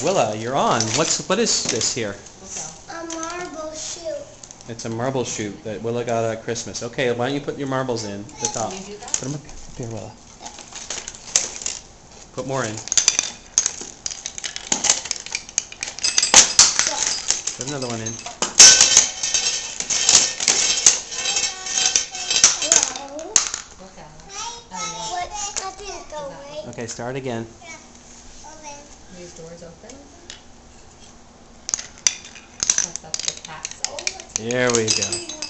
Willa, you're on. What is this here? A marble shoe. It's a marble chute that Willa got at Christmas. Okay, why don't you put your marbles in at the top? Can you do that? Put them up here, Willa. Put more in. Put another one in. Look at it. What? That didn't go right. Okay, start again. These doors open. That's the cats. Oh, There we go.